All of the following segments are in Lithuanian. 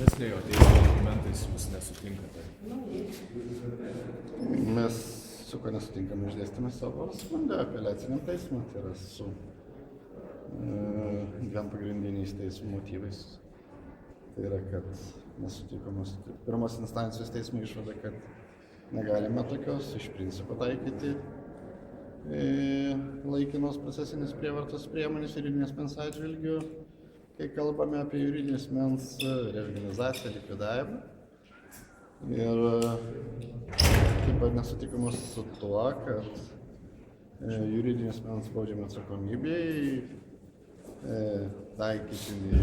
Neslejo teismo argumentais jūs nesutinkate. Mes su kuo nesutinkame išdėstėme savo skundą apeliaciniam teismui, tai yra su dviem pagrindiniais teismo motyvais. Tai yra, kad nesutikome su pirmos instancijos teismo išvada, kad negalime tokios iš principo taikyti laikinos procesinės prievartos priemonės juridinės asmens atžvilgiu, kai kalbame apie juridinės asmens reorganizaciją, likvidavimą. Ir taip pat nesutikome su tuo, kad juridinės asmens baudžiamai atsakomybei taikytini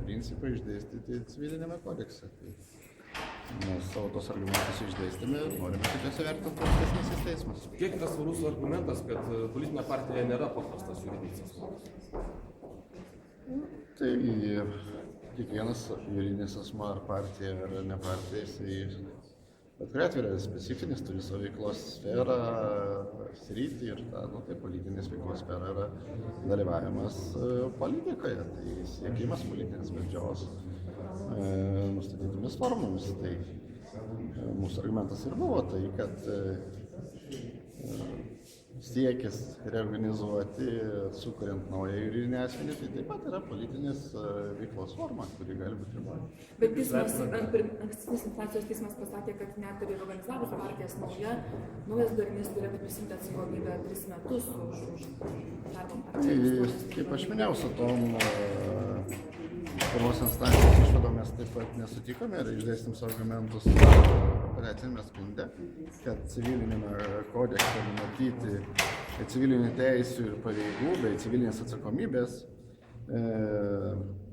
principai išdėstyti civilinėme kodekse. Mes savo tos argumentus išdėstėme ir norime, kad juos įvertintų aukštesnysis teismas. Kiek tas svarus argumentas, kad politinė partija nėra paprastas juridinis asmuo? Tai kiekvienas juridinis asmuo ar partija ar ne partija, jisai bet kuriuo atveju yra specifinis, turi savo veiklos sferą, sritį ir tai politinės veiklos sfera yra dalyvavimas politikoje, tai siekimas politinės valdžios nustatytomis formomis. Tai mūsų argumentas ir buvo tai, kad siekis reorganizuoti, sukuriant naują juridinį asmenį, tai taip pat yra politinės veiklos forma, kuri gali būti ribojama. Bet ankstesnis instancijos teismas pasakė, kad net ir organizavus partijas naujas darinys turėtų prisimti atsakomybę 3 metus už darbo partijos. Kaip aš minėjau, su tom pirmos instancijos išvadom mes taip pat nesutikome ir išdėstėm savo argumentus apeliacinėme skunde, kad civilinėme kodekse numatyti civilinių teisių ir pareigų bei civilinės atsakomybės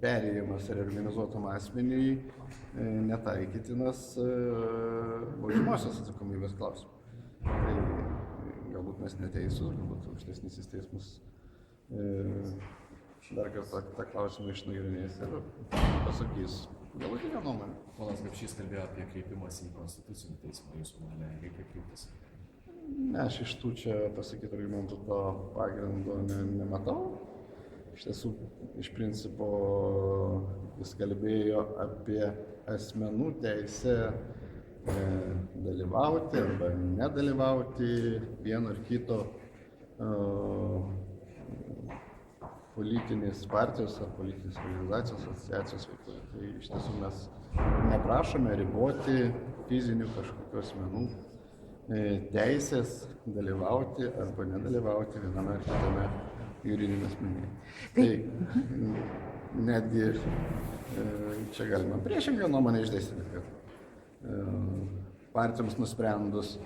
perėjimas reorganizuotam asmeniui netaikytinas baudžiamosios atsakomybės klausimu. Tai galbūt mes neteisūs, galbūt aukštesnysis teismas dar kartą tą klausimą išnagrinės ir pasakys galutinę nuomonę. Ponas Gapšys kalbėjo apie kreipimąsi į konstitucinį teismą, jūsų nuomonė, reikia kreiptis? Ne, aš iš tų čia pasakyti argumentų to pagrindo nematau. Iš tiesų, iš principo, jis kalbėjo apie asmenų teisę dalyvauti arba nedalyvauti vieno ar kito politinės partijos ar politinės organizacijos, asociacijos veikloje. Tai iš tiesų mes neprašome riboti fizinių kažkokių asmenų teisės dalyvauti arba nedalyvauti viename ar kitame juridinėme asmenyje. Tai netgi čia galima priešingą nuomonę išdėstyti, kad partijoms nusprendus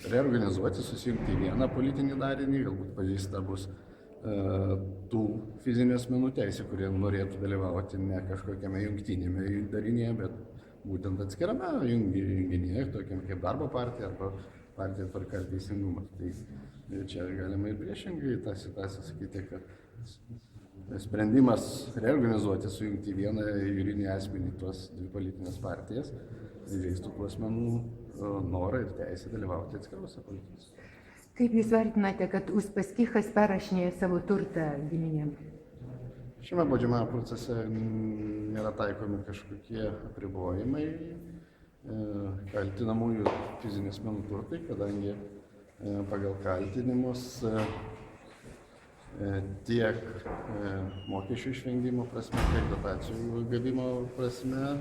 reorganizuoti, susijungti į vieną politinį darinį, galbūt pažeista bus tų fizinių asmenų teisė, kurie norėtų dalyvauti ne kažkokiame jungtinėme darinėje, bet būtent atskirame junginyje, tokiam kaip darbo partija arba partija Tvarka ir Teisingumas. Tai čia galima ir priešingai tą situaciją sakyti, kad sprendimas reorganizuoti, sujungti vieną juridinį asmenį tuos dvi politinės partijas, įžeistų tų asmenų norą ir teisę dalyvauti atskiruose politikuose. Kaip Jūs vertinate, kad Uspaskichas perrašinėja savo turtą giminėm? Šiame baudžiamame procese nėra taikomi kažkokie apribojimai kaltinamųjų fizinių asmenų turtai, kadangi pagal kaltinimus tiek mokesčių išvengimo prasme, tiek dotacijų gavimo prasme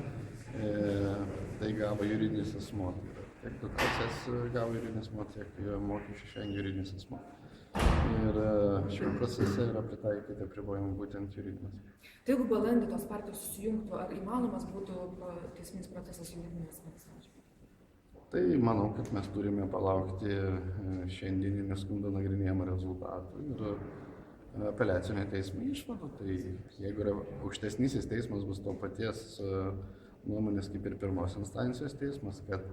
tai gavo juridinis asmuo. Tiek dotacijas gavo juridinis asmuo, tiek mokesčių išvengė juridinis asmuo. Ir šiame procese yra pritaikyti apribojimai būtent juridinis. Tai jeigu balandį tos partijos susijungtų, ar įmanomas būtų teisminis procesas juridinės asmens atžvilgiu? Tai manau, kad mes turime palaukti šiandieninio skundo nagrinėjimo rezultatų ir apeliacinio teismo išvadų. Tai jeigu aukštesnysis teismas bus to paties nuomonės kaip ir pirmos instancijos teismas, kad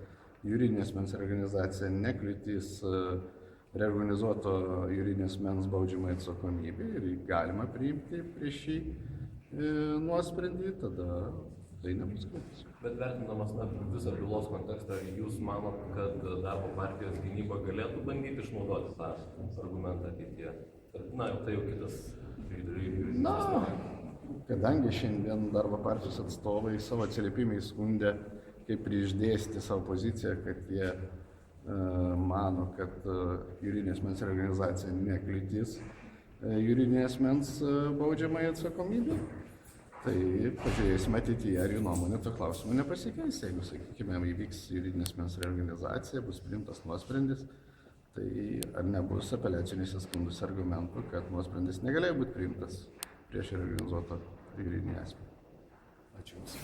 juridinės asmens organizacija nekliūtis reorganizuoto juridinės asmens baudžiamai atsakomybė ir galima priimti prieš šį nuosprendį, tada tai nebus kliūtis. Bet vertinamas visą bylos kontekstą, jūs manot, kad darbo partijos gynyba galėtų bandyti išnaudoti tą argumentą ateityje? Na, tai jau kitas juridinis. Kadangi šiandien darbo partijos atstovai savo atsiliepimai skundė, kaip ir išdėstė savo poziciją, kad jie mano, kad juridinės asmens reorganizacija nekliudys juridinės asmens baudžiamąją atsakomybę, tai pažiūrėsime ateityje, ar jų nuomonė to klausimu nepasikeis. Jeigu, sakykime, įvyks juridinės asmens reorganizacija, bus priimtas nuosprendis, tai ar nebus apeliacinėse skunduose argumentų, kad nuosprendis negalėjo būti priimtas prieš reorganizuotą juridinį asmenį. Ačiū Jums.